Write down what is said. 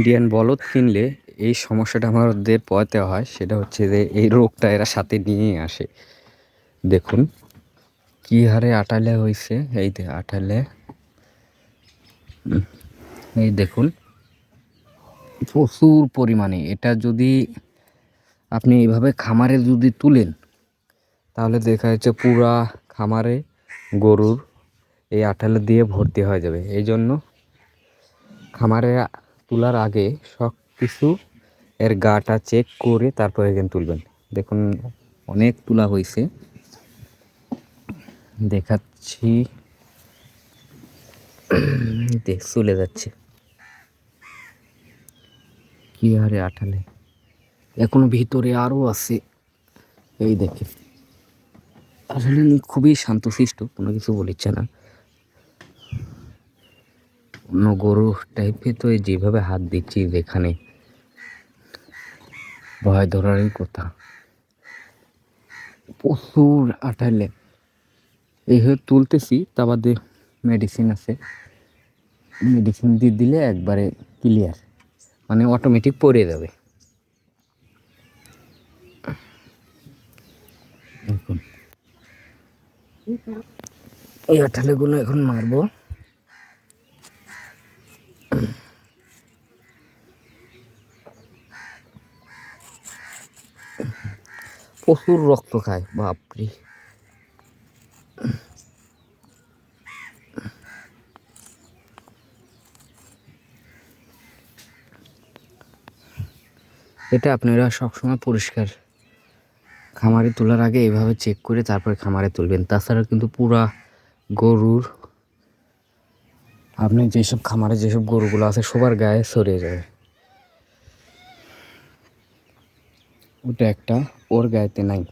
Indian বলদ কিনলে এই সমস্যাটা আমাদের পোহাতে হয়, সেটা হচ্ছে যে এই রোগটা এরা সাথে নিয়ে আসে। দেখুন কি হারে আটালে হয়েছে, এই আটালে এই দেখুন প্রচুর পরিমাণে। এটা যদি আপনি এইভাবে খামারে যদি তুলেন তাহলে দেখা যাচ্ছে পুরা খামারে গরুর এই আটালে দিয়ে ভর্তি হয়ে যাবে। এই জন্য খামারে তোলার আগে সব কিছু এর গাটা চেক করে তারপর এখানে তুলবেন। দেখুন অনেক তোলা হয়েছে, দেখাচ্ছি, চলে যাচ্ছে কি হারে আটালে। এখনো ভিতরে আরও আছে, এই দেখে। আসলে উনি খুবই শান্তশিষ্ট, কোনো কিছু বলিচ্ছে না। অন্য গরু টাইপে তো যেভাবে হাত দিচ্ছি যেখানে ভয় ধরারই কথা। প্রচুর আটালে এইভাবে তুলতেছি, তা বাদে মেডিসিন আছে, মেডিসিন দিয়ে দিলে একবারে ক্লিয়ার, মানে অটোমেটিক পড়ে যাবে। দেখুন এই আটালেগুলো এখন মারবো। প্রচুর রক্ত খায়, বাপরে। এটা আপনারা সবসময় পরিষ্কার খামারে তোলার আগে এইভাবে চেক করে তারপরে খামারে তুলবেন। তাছাড়া কিন্তু পুরা গরুর, আপনি যেসব খামারে যেসব গরুগুলো আছে সবার গায়ে ছড়িয়ে যাবে। ওটা একটা, ওর গায়েতে নাই।